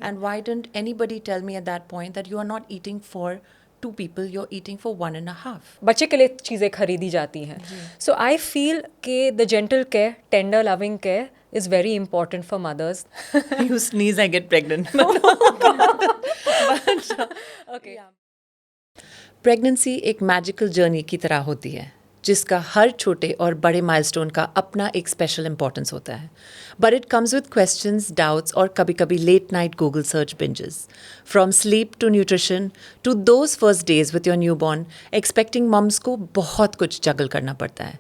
And why didn't anybody tell me at that point that you are not eating for two people, you're eating for one and a half? बच्चे के लिए चीज़ें खरीदी जाती हैं. सो आई feel कि the gentle care, tender loving care is very important for mothers. You sneeze, I get pregnant. Okay. Pregnancy एक magical journey की तरह होती है जिसका हर छोटे और बड़े माइलस्टोन का अपना एक स्पेशल इंपॉर्टेंस होता है. But it comes with questions, doubts और कभी कभी late night Google search binges. From sleep to nutrition to those first days with your newborn, expecting moms को बहुत कुछ जगल करना पड़ता है.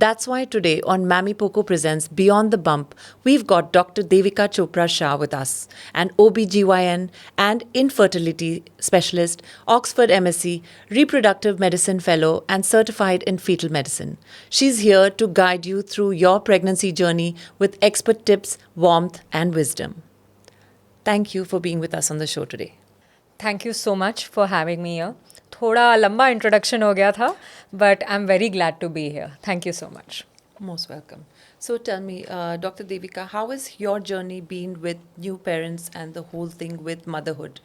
That's why today on Mammy Poco Presents Beyond the Bump, we've got Dr. Devika Chopra Shah with us, an OBGYN and infertility specialist, Oxford MSc, reproductive medicine fellow, and certified in fetal medicine. She's here to guide you through your pregnancy journey with expert tips, warmth, and wisdom. Thank you for being with us on the show today. Thank you so much for having me here. थोड़ा लंबा introduction हो गया था, but I am very glad to be here. Thank you so much. Most welcome. So tell me, Dr. Devika, how has your journey been with new parents and the whole thing with motherhood?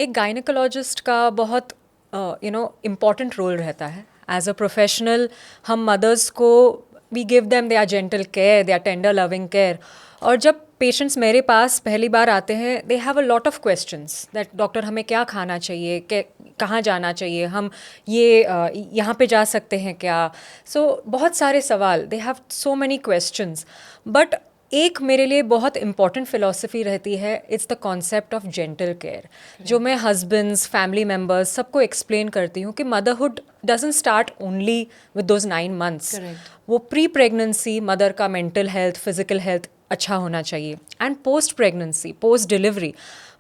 एक gynaecologist का बहुत important role रहता है. As a professional हम mothers को we give them their gentle care, their tender loving care. और जब patients मेरे पास पहली बार आते हैं, they have a lot of questions that doctor हमें क्या खाना चाहिए, कहाँ जाना चाहिए, हम यहाँ पे जा सकते हैं क्या. सो बहुत सारे सवाल, they have so many questions. But एक मेरे लिए बहुत इंपॉर्टेंट फ़िलॉसफी रहती है, it's the concept of gentle care, जो मैं हस्बैंड्स, फैमिली मेम्बर्स सबको एक्सप्लेन करती हूँ कि motherhood doesn't start only with those 9 months. वो प्री प्रेगनेंसी मदर का मेंटल हेल्थ, फिजिकल हेल्थ अच्छा होना चाहिए. And post pregnancy, post delivery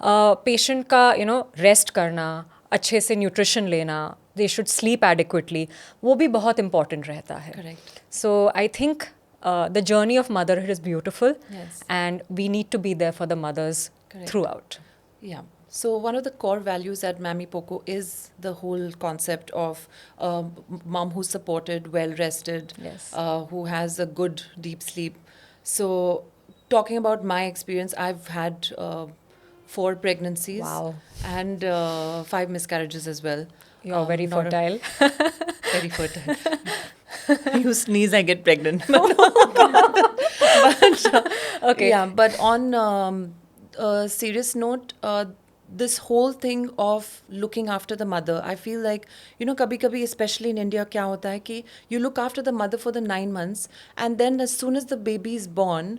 patient का रेस्ट करना, अच्छे से न्यूट्रिशन लेना, दे शुड स्लीप एडिक्वेटली, वो भी बहुत इंपॉर्टेंट रहता है. Correct. So I think the journey of motherhood is beautiful. Yes. And we need to be there for the mothers Correct. throughout. Yeah. So one of the core values at Mammy Poco is the whole concept of mom who's supported, well rested, Yes. who has a good deep sleep. So talking about my experience, I've had 4 pregnancies. Wow. And 5 miscarriages as well. You're very not a- fertile. Very fertile. You sneeze, I get pregnant. Okay. Yeah, but on a serious note, this whole thing of looking after the mother, I feel like, kabhi especially in India, kya hota hai ki you look after the mother for the 9 months, and then as soon as the baby is born,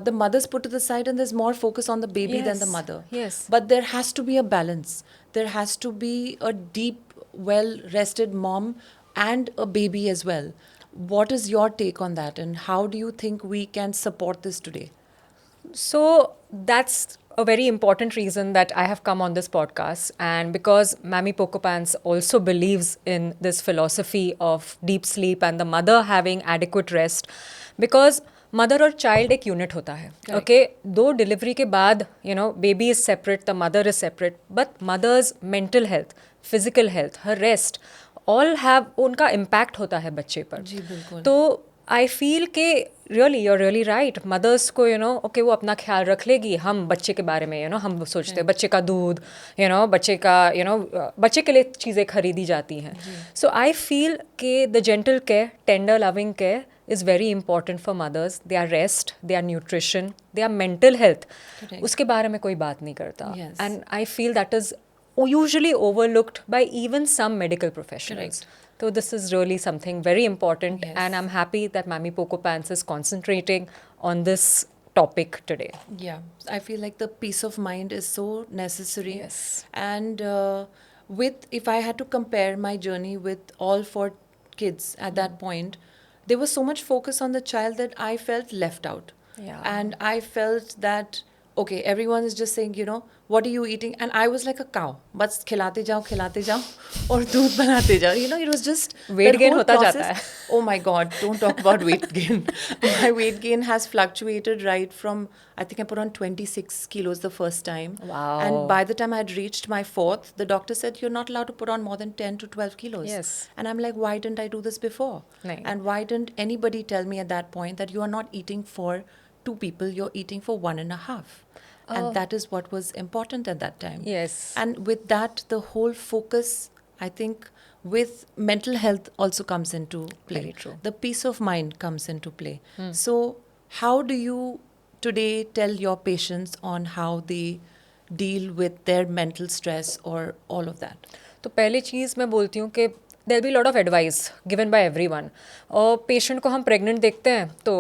the mother's put to the side and there's more focus on the baby than the Yes, mother. yes. But there has to be a balance. There has to be a deep, well-rested mom and a baby as well. What is your take on that, and how do you think we can support this today? So that's a very important reason that I have come on this podcast. And because Mammy Poco Pants also believes in this philosophy of deep sleep and the mother having adequate rest, because mother और child एक unit होता है. Okay, 2 delivery के बाद baby is separate, the mother is separate, but mother's mental health, physical health, her rest, all have उनका impact होता है बच्चे पर. जी बिल्कुल. तो आई फील कि really you are really right. Mothers को ओके वो अपना ख्याल रख लेगी, हम बच्चे के बारे में हम सोचते हैं बच्चे का दूध, बच्चे के लिए चीज़ें खरीदी जाती हैं. सो आई फील कि the gentle care, tender loving care is very important for mothers. Their rest, their nutrition, their mental health. Correct. उसके बारे में कोई बात नहीं करता. Yes. And I feel that is usually overlooked by even some medical professionals. Correct. So this is really something very important. Yes. And I'm happy that Mammy Poco Pants is concentrating on this topic today. Yeah, I feel like the peace of mind is so necessary. Yes. And if I had to compare my journey with all 4 kids at that point, there was so much focus on the child that I felt left out. Yeah. And I felt that, okay, everyone is just saying, what are you eating? And I was like a cow. बस खिलाते जाओ और दूध बनाते जाओ. It was just Weight that gain whole होता process. जाता है. Oh my God, don't talk about weight gain. My weight gain has fluctuated right from, I think I put on 26 kilos the first time. Wow. And by the time I had reached my 4th, the doctor said, you're not allowed to put on more than 10 to 12 kilos. Yes. And I'm like, why didn't I do this before? Nahin. And why didn't anybody tell me at that point that you are not eating for 2 people, you're eating for one and a half? and that is what was important at that time. Yes. And with that, the whole focus, I think, with mental health also comes into play. Very true. The peace of mind comes into play. So how do you today tell your patients on how they deal with their mental stress or all of that? तो पहली चीज़ मैं बोलती हूँ कि there be lot of advice given by everyone, और patient को हम pregnant देखते हैं तो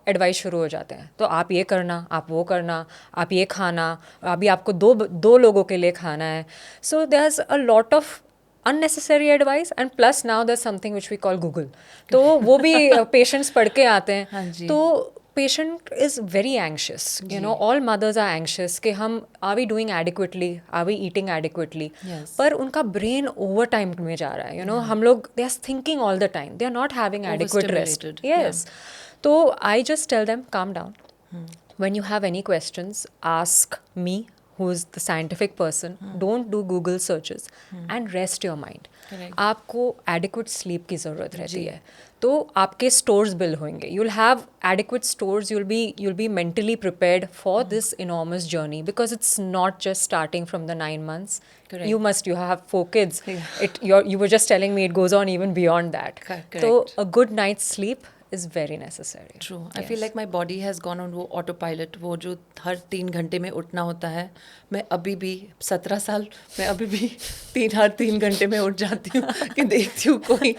एडवाइस शुरू हो जाते हैं, तो आप ये करना, आप वो करना, आप ये खाना, अभी आपको दो लोगों के लिए खाना है. So there is a lot of unnecessary advice, and plus now there's something which we call Google. तो वो भी पेशेंट्स पढ़ के आते हैं. हाँ जी. तो patient is very anxious, all mothers are anxious कि हम are we doing adequately, are we eating adequately. Yes. पर उनका brain over time में जा रहा है, हम लोग they are thinking all the time, they are not having adequate rest. Overstimulated. Yes. तो I just tell them calm down. When you have any questions, ask me, who is the scientific person. Don't do Google searches and rest your mind. Correct. आपको adequate sleep की ज़रूरत रहती है, तो आपके stores build होंगे. You'll have adequate stores. You'll be mentally prepared for this enormous journey, because it's not just starting from the 9 months. Correct. You have 4 kids. Yeah. You were just telling me it goes on even beyond that. Correct. So a good night's sleep is very necessary. True. I feel like my body has gone on वो autopilot, वो जो हर 3 घंटे में उठना होता है. मैं अभी भी 17 साल, मैं अभी भी हर 3 घंटे में उठ जाती हूँ कि देखती हूँ कोई.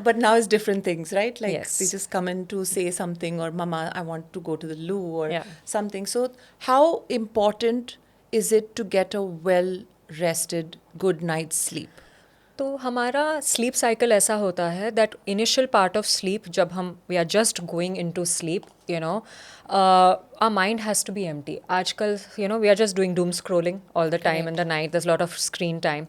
But now it's different things, right? Like Yes. they just come in to say something, or Mama, I want to go to the loo, or Yeah. something. So how important is it to get a well-rested, good night's sleep? तो हमारा sleep cycle ऐसा होता है that initial part of sleep, जब हम we are just going into sleep, our mind has to be empty. आजकल we are just doing doom scrolling all the time in the night. There's a lot of screen time,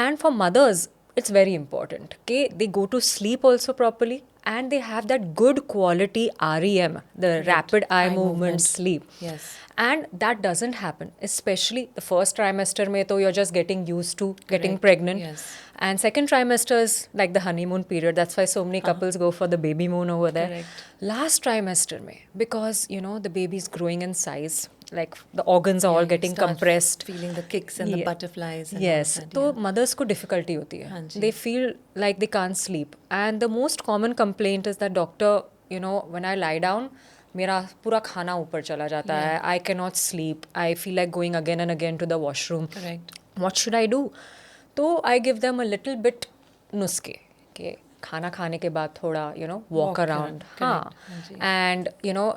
and for mothers it's very important okay they go to sleep also properly, and they have that good quality REM, the rapid eye movement sleep. Yes. And that doesn't happen, especially the first trimester mein to you're just getting used to getting Correct. pregnant. Yes. And second trimester is like the honeymoon period. That's why so many couples go for the baby moon over there. Correct. Last trimester mein, because the baby is growing in size, like the organs are all You getting start compressed. feeling the kicks and the Yeah. butterflies and Yes, all that, तो yeah. mothers को difficulty होती है. हाँ जी. They feel like they can't sleep, and the most common complaint is that doctor, when I lie down, मेरा पूरा खाना ऊपर चला जाता है. I cannot sleep. I feel like going again and again to the washroom. Correct. What should I do? तो I give them a little bit नुस्खे कि खाना खाने के बाद थोड़ा walk Walk around. around, हाँ. correct. हाँ जी. And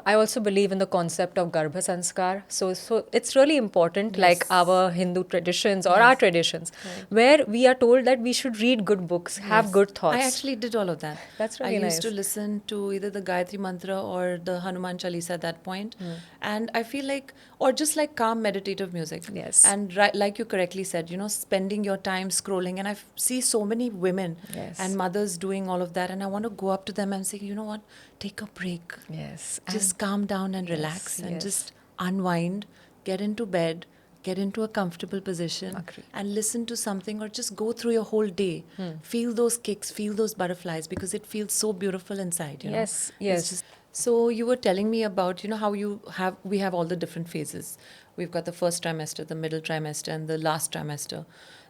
I also believe in the concept of garbha sanskar. So it's really important, like our Hindu traditions or our traditions, where we are told that we should read good books, have good thoughts. I actually did all of that. That's really I used to nice. listen to either the Gayatri Mantra or the Hanuman Chalisa at that point. And I feel like, or just like calm meditative music. Yes. And like you correctly said, spending your time scrolling. And I see so many women Yes. and mothers doing all of that. And I want to go up to them and say, you know what, take a break. Yes. Just calm down and relax and yes. just unwind, get into bed, get into a comfortable position Agree. and listen to something, or just go through your whole day. Feel those kicks, feel those butterflies, because it feels so beautiful inside, Yes, It's yes. just- so you were telling me about, how we have all the different phases. We've got the first trimester, the middle trimester, and the last trimester.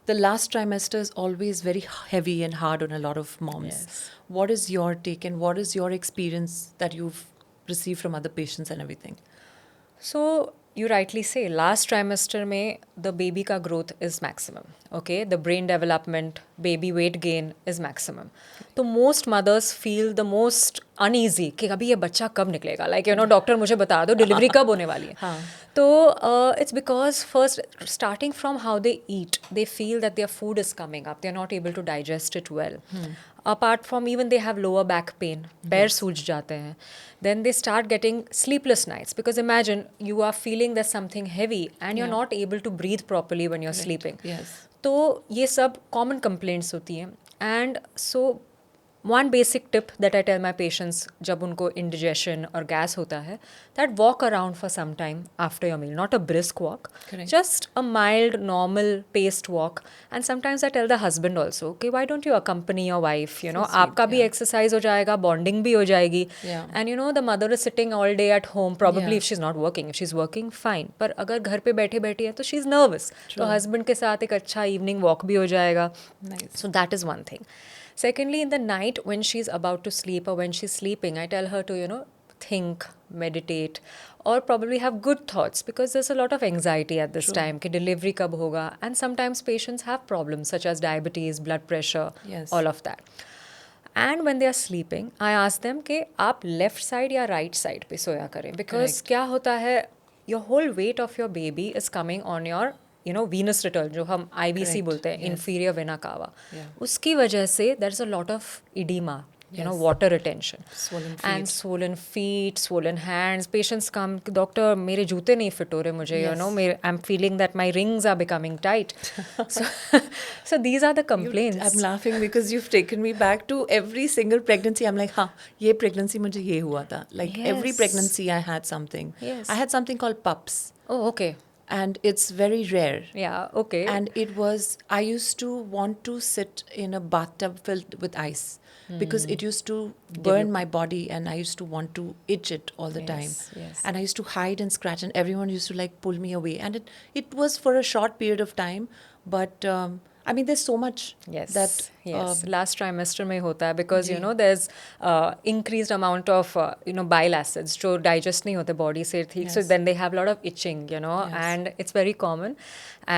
The last trimester is always very heavy and hard on a lot of moms. Yes. What is your take, and what is your experience that you've received from other patients and everything? So you rightly say, last trimester में the baby का growth is maximum. Okay, the brain development, baby weight gain is maximum. तो most mothers feel the most uneasy कि अभी ये बच्चा कब निकलेगा. Like doctor मुझे बता दो डिलीवरी कब होने वाली है. हाँ. तो it's because first starting from how they eat, they feel that their food is coming up. They are not able to digest it well. Apart from even they have lower back pain, पैर सूज जाते हैं. Then they start getting sleepless nights, because imagine you are feeling there's something heavy and you're not able to breathe properly when you're sleeping. Yes. तो ये सब common complaints होती हैं. And so one basic tip that I tell my patients जब उनको indigestion और gas होता है, that walk around for some time after your meal, not a brisk walk, Correct. just a mild, normal paced walk. And sometimes I tell the husband also, okay, why don't you accompany your wife? You know, So sweet, आपका भी yeah. exercise हो जाएगा, bonding भी हो जाएगी. Yeah. And you know, the mother is sitting all day at home, probably Yeah. if she's not working. If she's working, fine. पर अगर घर पे बैठे बैठी है तो she's nervous. तो husband के साथ एक अच्छा evening walk भी हो जाएगा. Nice. So that is one thing. Secondly, in the night when she's about to sleep or when she's sleeping, I tell her to, you know, think, meditate, or probably have good thoughts because there's a lot of anxiety at this time कि delivery कब होगा. And sometimes patients have problems such as diabetes, blood pressure, Yes. all of that. And when they are sleeping, I ask them कि आप left side या right side पे सोया करें because Correct. क्या होता है, your whole weight of your baby is coming on your, you know, venous return जो हम IVC Correct. बोलते हैं, Yes. inferior vena cava. Yeah. उसकी वजह से there's a lot of edema, you know, Yes. water retention. Swollen And feet. swollen feet, swollen hands. Patients come, doctor, मेरे जूते नहीं fit हो रहे मुझे, you Yes. know, I'm feeling that my rings are becoming tight. So, so these are the complaints. I'm laughing because you've taken me back to every single pregnancy. I'm like, हाँ, ये pregnancy मुझे ये हुआ था. Like every Yes. pregnancy I had something. Yes. I had something called PUPS, Oh, okay. and it's very rare. Yeah, okay. And it was, I used to want to sit in a bathtub filled with ice because it used to burn my body and I used to want to itch it all the time. Yes, yes. And I used to hide and scratch and everyone used to like pull me away. And it was for a short period of time. But I mean, there's so much Yes, that yes. Last trimester में होता है because you ji. know there's increased amount of you know bile acids जो digest नहीं होते body से ठीक, so Yes. then they have a lot of itching, you know, Yes. and it's very common.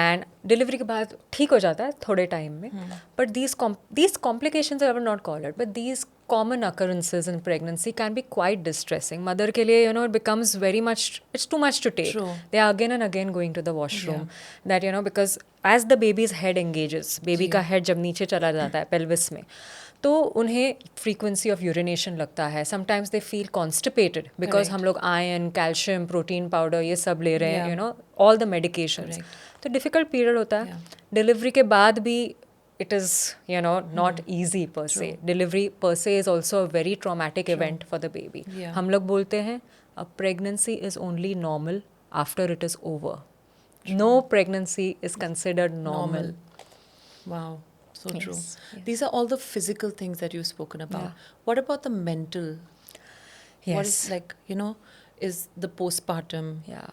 And delivery के बाद ठीक हो जाता है थोड़े time में, but these complications I would not call it, but these common occurrences in pregnancy can be quite distressing. Mother के लिए, you know, it becomes very much, it's too much to take. True. They are again and again going to the washroom. That, you know, because as the baby's head engages, baby का head जब नीचे चला जाता है pelvis में, तो उन्हें frequency of urination लगता है. Sometimes they feel constipated because Correct. हम लोग iron, calcium, protein powder ये सब ले रहे हैं, Yeah. you know, all the medications. Correct. तो difficult period होता है. Yeah. Delivery के बाद भी it is, you know, not easy per se. Delivery per se is also a very traumatic event for the baby. Yeah. हम लोग बोलते हैं a pregnancy is only normal after it is over. No pregnancy is considered normal. Wow, so Yes, true. yes. These are all the physical things that you've spoken about. Yeah. What about the mental? What Yes. is like, you know, is the postpartum? Yeah.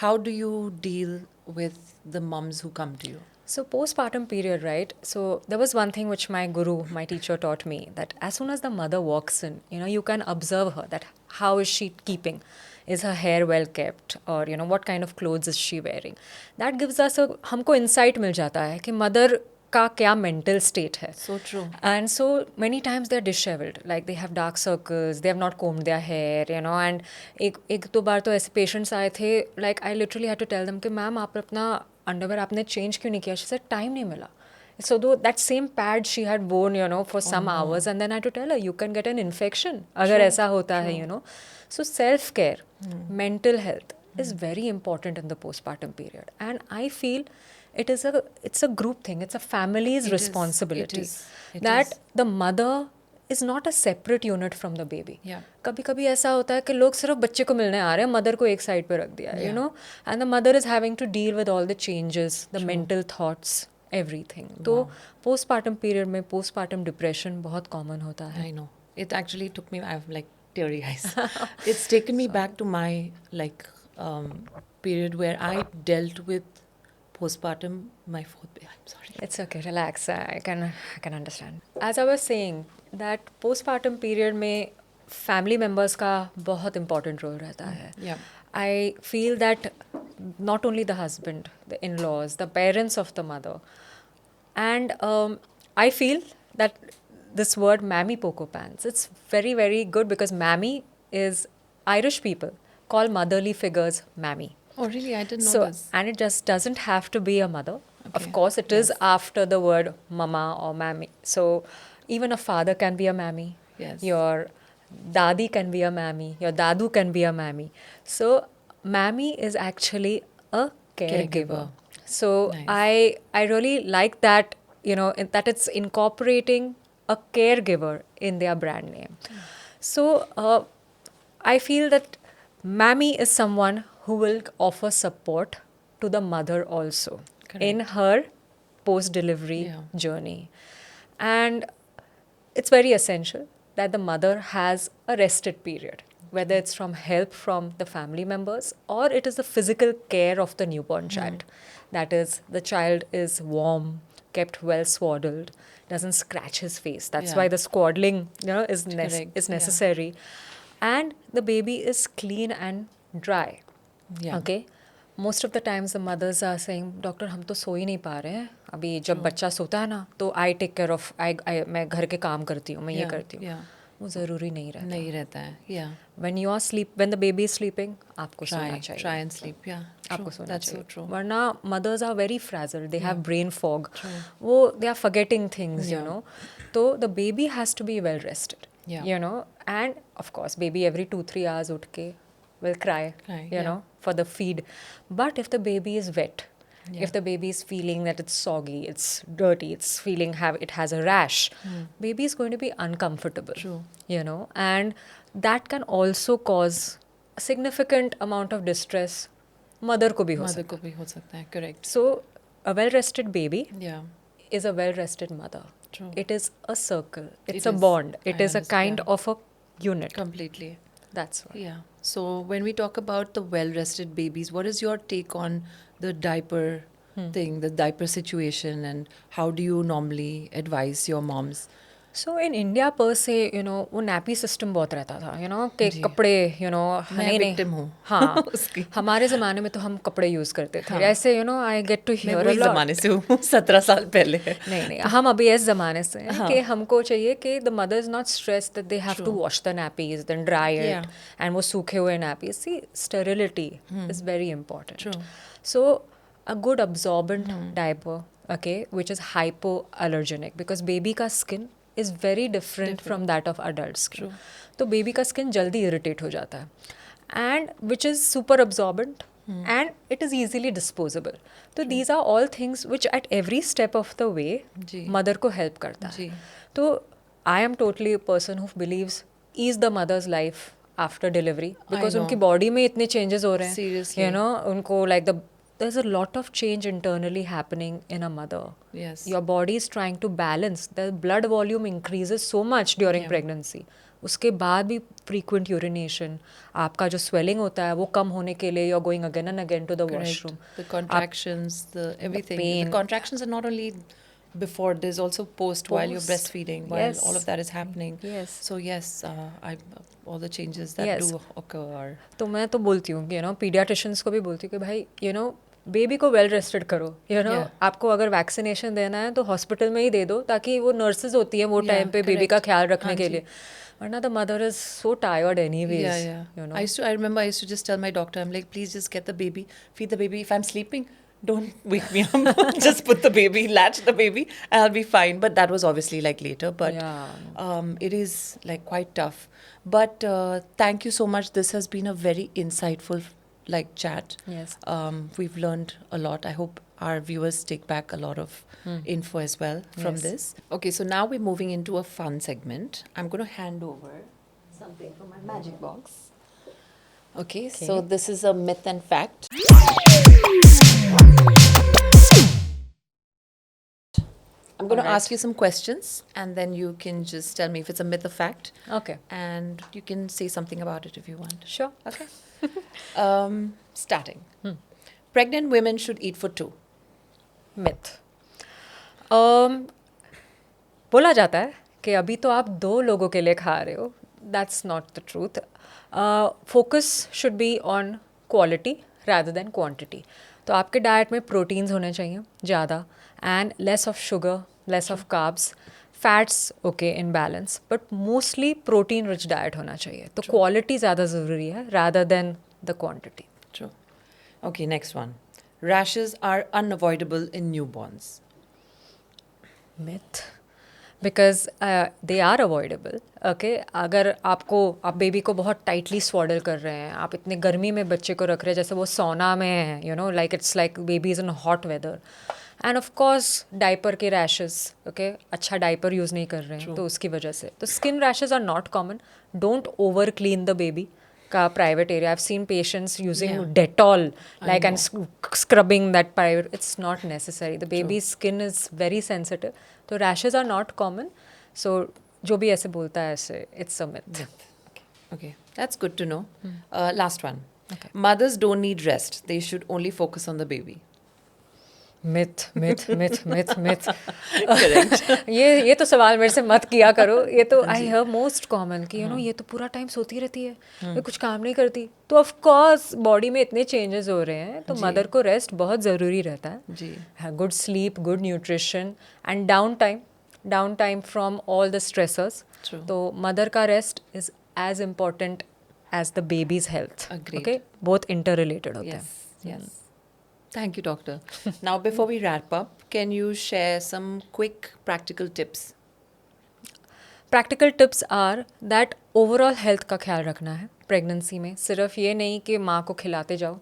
How do you deal with the moms who come to you? So postpartum period, right? So there was one thing which my guru, my teacher taught me, that as soon as the mother walks in, you know, you can observe her, that how is she keeping? Is her hair well kept? Or, you know, what kind of clothes is she wearing? That gives us हमको insight मिल जाता है कि mother का क्या mental state है. So true. And so many times they're disheveled, like they have dark circles, they have not combed their hair, you know. And एक दो बार तो ऐसे patients आए थे, like I literally had to tell them कि ma'am आप अपना underwear आपने change क्यों नहीं किया? She said time नहीं मिला. So though that same pad she had worn, you know, for some hours, and then I had to tell her, you can get an infection अगर ऐसा होता है, you know. So self-care, mental health is very important in the postpartum period. And I feel it's a group thing. It's a family's It is. responsibility. It is. It that is. the mother is not a separate unit from the baby. Yeah. कभी-कभी ऐसा होता है कि लोग सिर्फ बच्चे को मिलने आ रहे हैं, मदर को एक साइड पे रख दिया है, you know, and the mother is having to deal with all the changes, the mental thoughts, everything. तो postpartum period में postpartum depression बहुत common होता है. I know. It actually took me, I have like teary eyes. It's taken me back to my like period where I dealt with postpartum, my fourth baby. I'm sorry. It's okay, relax. I can understand. As I was saying, that postpartum period में family members का बहुत important role रहता है. Yeah. I feel that not only the husband, the in-laws, the parents of the mother, and I feel that this word mammy poco pants, it's very, very good because mammy is Irish people call motherly figures mammy. Oh, really? I didn't know So, this. and it just doesn't have to be a mother. Of Okay. course, it is after the word mama or mammy. So, even a father can be a mammy. Yes. Your dadi can be a mammy. Your dadu can be a mammy. So, mammy is actually a caregiver. So, Nice. I really like that, you know, that it's incorporating a caregiver in their brand name. So I feel that mammy is someone who will offer support to the mother also in Correct. her post-delivery Yeah. journey. And it's very essential that the mother has a rested period, whether it's from help from the family members or it is the physical care of the newborn child. That is, the child is warm, kept well swaddled, doesn't scratch his face. That's Yeah. why the swaddling, is Correct. is Yeah. necessary, and the baby is clean and dry. Yeah. Okay. Most of the times the mothers are saying, doctor हम तो सो ही नहीं पा रहे हैं, अभी जब बच्चा सोता है ना तो आई टेक केयर ऑफ मैं घर के काम करती हूँ, मैं ये Yeah. करती हूँ. Yeah. वो ज़रूरी नहीं रहता. नहीं रहता है. Yeah. when the baby is sleeping, आपको सोना Try चाहिए. and sleep. Yeah. आपको True. सोना That's चाहिए. so true. वरना mothers are very fragile, they have brain fog. True. वो they are forgetting things, Yeah. तो the baby has to be well rested. Yeah. And of course baby every 2-3 hours उठ के will cry, yeah. for the feed. But if the baby is wet, Yeah. if the baby is feeling that it's soggy, it's dirty, it's feeling it has a rash, baby is going to be uncomfortable. True. And that can also cause a significant amount of distress. Mother को भी हो Mother सकता को भी हो सकता है. Correct. So a well-rested baby Yeah. is a well-rested mother. True. It is a circle. It's It a is. bond. It I is a kind understand. of a unit. Completely. That's why. Yeah. So when we talk about the well-rested babies, what is your take on the diaper thing, the diaper situation, and how do you normally advise your moms? So in India per se, वो nappy system बहुत रहता था, कि जी. कपड़े, मैं victim हूँ हाँ उसकी. हमारे ज़माने में तो हम कपड़े यूज़ करते थे. ऐसे I get to मैं hear a वही lot. ज़माने से हूँ 17 साल पहले. नहीं हम अभी इस ज़माने से हैं कि हमको चाहिए कि the mother is not stressed that they have to wash the nappies, then dry it, Yeah. and वो सूखे हुए nappies. See, sterility is very important. True. So a good absorbent diaper, okay, which is hypoallergenic, because baby का skin is very different from that of adult skin. True. तो baby का skin जल्दी irritate हो जाता है, and which is super absorbent and it is easily disposable. तो these are all things which at every step of the way ji. mother को help करता है. जी. तो I am totally a person who believes ease the mother's life after delivery, because know. उनकी body में इतने changes हो रहे हैं. Seriously. उनको there's a lot of change internally happening in a mother. Yes. Your body is trying to balance. The blood volume increases so much during pregnancy. उसके बाद भी frequent urination, आपका जो swelling होता है वो कम होने के लिए you're going again and again to the washroom. The contractions, the everything. pain. The contractions are not only before, there's also post while you're Post. breastfeeding, while Yes. all of that is happening. Yes. So yes, all the changes that Yes. do occur are. तो मैं तो बोलती हूँ कि paediatricians को भी बोलती हूँ कि भाई बेबी को वेल रेस्टेड करो. Yeah. आपको अगर वैक्सीनेशन देना है तो हॉस्पिटल में ही दे दो, ताकि वो नर्सेज होती हैं वो Yeah, टाइम पे बेबी का correct. ख्याल रखने हाँ के जी. लिए. वरना the mother is so tired anyways. Yeah. I remember I used to just tell my doctor, I'm like, please just get the baby, feed the baby. If I'm sleeping, don't wake me up. Just put the baby, latch the baby, and I'll be fine. But that was obviously like later. But it is like quite tough. But thank you so much. This has been a very insightful chat. Yes. We've learned a lot. I hope our viewers take back a lot of info as well from Yes. this. Okay, so now we're moving into a fun segment. I'm going to hand over something from my magic box. Okay, so this is a myth and fact. I'm going to ask you some questions, and then you can just tell me if it's a myth or fact. Okay. And you can say something about it if you want. Sure. Okay. Starting. Pregnant women should eat for two. Myth. बोला जाता है कि अभी तो आप 2 लोगों के लिए खा रहे हो. That's not the truth. Focus should be on quality rather than quantity. तो आपके डाइट में प्रोटीन्स होने चाहिए ज़्यादा, and less of sugar, less of carbs, fats okay in balance, but mostly protein rich diet होना चाहिए. तो क्वालिटी ज़्यादा ज़रूरी है rather than the quantity. True. Okay, next one. Rashes are unavoidable in newborns. Myth. Because they are avoidable okay अगर आप baby को बहुत टाइटली स्वाडल कर रहे हैं, आप इतने गर्मी में बच्चे को रख रहे हैं जैसे वो सोना में है, you know like it's like baby is in hot weather, and of course diaper के रैशेस, ओके अच्छा डाइपर यूज़ नहीं कर रहे हैं तो उसकी वजह से तो skin rashes are not common. Don't over clean the baby का private area. I've seen patients using Yeah. Dettol, I like, and know. scrubbing that private. It's not necessary. The baby's skin is very sensitive. So rashes are not common. So जो भी ऐसे बोलता है ऐसे, it's a myth. Okay, that's good to know. Last one. Okay. Mothers don't need rest. They should only focus on the baby. myth myth myth myth myth Correct. ये तो सवाल मेरे से मत किया करो. ये तो आई हैव मोस्ट कॉमन कि यू नो ये तो पूरा टाइम सोती रहती है, ये कुछ काम नहीं करती. तो ऑफ कोर्स बॉडी में इतने चेंजेस हो रहे हैं तो मदर को रेस्ट बहुत ज़रूरी रहता है. जी. Good sleep, good nutrition and down time from all the stressors. True. तो मदर का rest is as important as the baby's health. Agreed. Okay both interrelated होते हैं. Yes. Thank you, doctor. Now, before we wrap up, can you share some quick practical tips? Practical tips are that overall health का ख्याल रखना है pregnancy में. सिर्फ ये नहीं कि माँ को खिलाते जाओ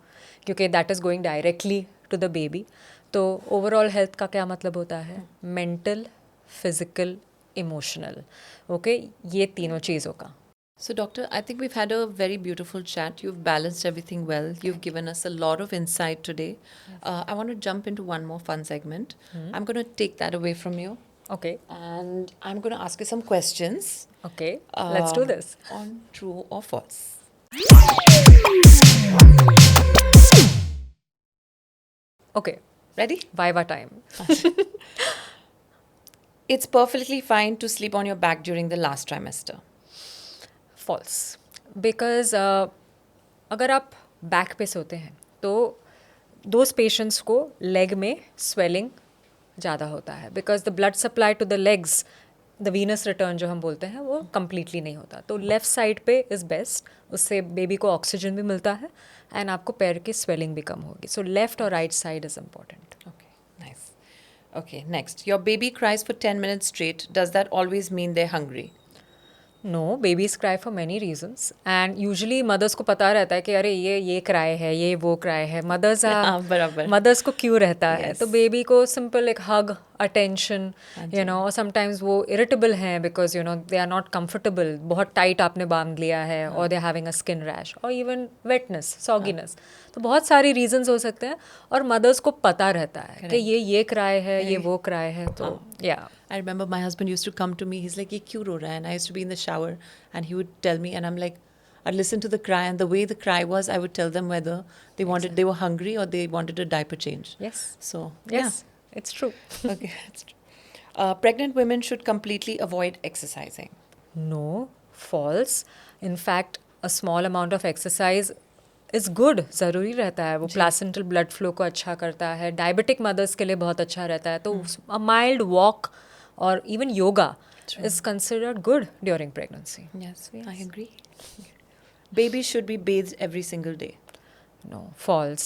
क्योंकि that is going directly to the baby. तो ओवरऑल हेल्थ का क्या मतलब होता है? Mental, physical, emotional. ओके ये तीनों चीज़ों का. So, doctor, I think we've had a very beautiful chat. You've balanced everything well. You've given us a lot of insight today. I want to jump into one more fun segment. I'm going to take that away from you. Okay And I'm going to ask you some questions. Okay let's do this. On true or false. Okay Ready? Viva time. It's perfectly fine to sleep on your back during the last trimester. False. Because अगर आप back पे सोते हैं तो those patients को leg में swelling ज़्यादा होता है because the blood supply to the legs, the venous return जो हम बोलते हैं वो कम्प्लीटली नहीं होता. तो लेफ़्ट साइड पे इज़ बेस्ट. उससे बेबी को ऑक्सीजन भी मिलता है एंड आपको पैर की स्वेलिंग भी कम होगी. सो लेफ़्ट और right side is important. Okay, nice. Okay, next. Your baby cries for 10 minutes straight. Does that always mean they're hungry? No, babies cry for many reasons and usually mothers को पता रहता है कि अरे ये क्राई है, ये वो क्राई है. मदर्स हाँ, बराबर. मदर्स को क्यों रहता है. Yes. तो बेबी को सिंपल एक hug, attention, you know. Sometimes वो इरिटेबल हैं because you know they are not comfortable. बहुत टाइट आपने बांध लिया है और they having a skin rash और इवन वेटनेस, सॉगीनेस. तो बहुत सारी रीजंस हो सकते हैं और मदर्स को पता रहता है कि ये क्राई है, ये वो क्राई है. तो या I remember my husband used to come to me. He's like, "Ye kyun ro raha hai?" And I used to be in the shower, and he would tell me, and I'm like, I'd listen to the cry, and the way the cry was, I would tell them whether they were hungry or they wanted a diaper change. yes, So yes, it's true. yeah, okay, that's true. Pregnant women should completely avoid exercising. No, false. In fact, a small amount of exercise is good. ज़रूरी रहता है. वो placental blood flow को अच्छा करता है. Diabetic mother's के लिए बहुत अच्छा रहता है. तो a mild walk or even yoga is considered good during pregnancy. Yes, I agree. Babies should be bathed every single day. No, false.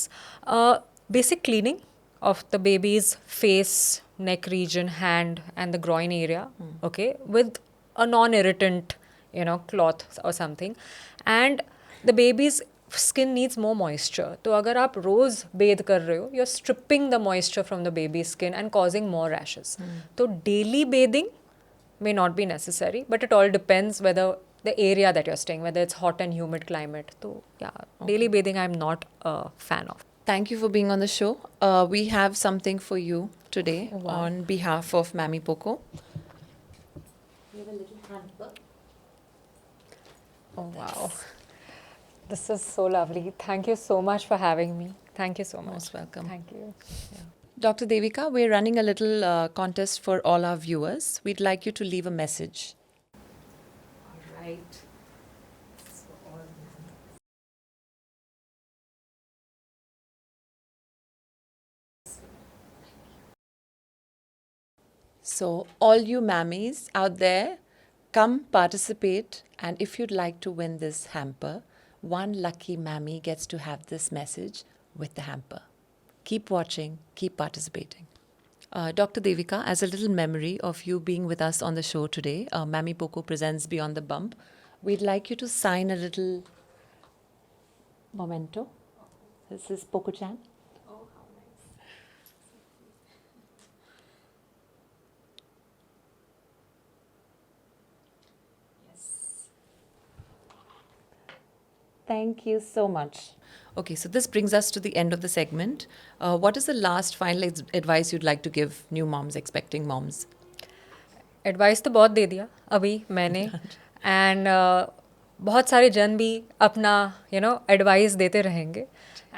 Basic cleaning of the baby's face, neck region, hand, and the groin area, okay, with a non-irritant, you know, cloth or something. And the baby's skin needs more moisture. तो अगर आप रोज़ बेद कर रहे हो, you're stripping the moisture from the baby's skin and causing more rashes. तो daily bathing may not be necessary, but it all depends whether the area that you're staying, whether it's hot and humid climate. So yeah, daily bathing I'm not a fan of. Thank you for being on the show. We have something for you today on behalf of Mammy Poco. We have a little hamper. Oh wow. This is so lovely. Thank you so much for having me. Thank you so much. Most welcome. Thank you. Dr. Devika, we're running a little contest for all our viewers. We'd like you to leave a message. All right. So, all you mammies out there, come participate. And if you'd like to win this hamper, one lucky mammy gets to have this message with the hamper. Keep watching, keep participating. Dr. Devika, as a little memory of you being with us on the show today, Mammy Poco presents Beyond the Bump. We'd like you to sign a little memento. This is Poco-chan. Thank you so much. Okay, so this brings us to the end of the segment. What is the last final advice you'd like to give new moms, expecting moms? Advice तो बहुत दे दिया अभी मैंने and बहुत सारे जन भी अपना एडवाइस देते रहेंगे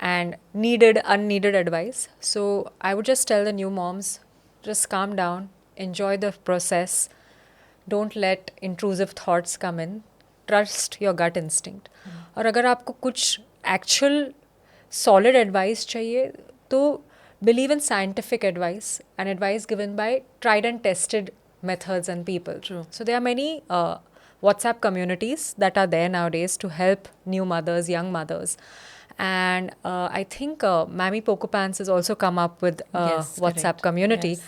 and needed unneeded advice so I would just tell the new moms just calm down enjoy the process don't let intrusive thoughts come in trust your gut instinct और अगर आपको कुछ एक्चुअल सॉलिड एडवाइस चाहिए तो believe in scientific advice and advice given by tried and tested methods and people. True. So there are many WhatsApp communities that are there nowadays to help new mothers, young mothers. And I think Mammy Poco Pants has also come up with a Yes, WhatsApp correct. community. Yes.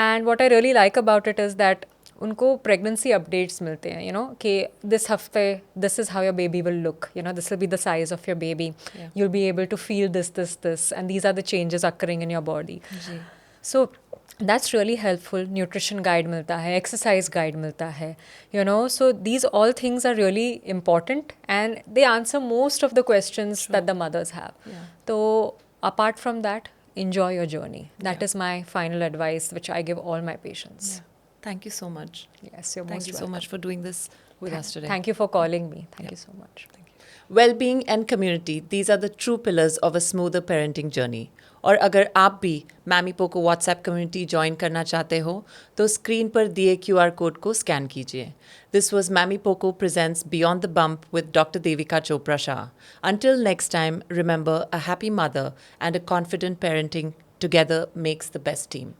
And what I really like about it is that उनको pregnancy updates मिलते हैं कि this हफ्ते this is how your baby will look, this will be the size of your baby, Yeah. you'll be able to feel this and these are the changes occurring in your body. Ji. So that's really helpful. Nutrition guide मिलता है, exercise guide मिलता है, so these all things are really important and they answer most of the questions that the mothers have. Yeah. So apart from that, enjoy your journey. That Yeah. is my final advice which I give all my patients. Yeah. Thank you so much. Yes, you're Thank most you so welcome. much for doing this with us today. Thank you for calling me. Thank Yeah. you so much. Well-being and community, these are the true pillars of a smoother parenting journey. और अगर आप भी Mamy Poko WhatsApp community join करना चाहते हो तो screen पर दिए QR कोड को स्कैन कीजिए. This was Mamy Poko presents beyond the bump with doctor Devika Chopra Shah. Until next time, remember, a happy mother and a confident parenting together makes the best team.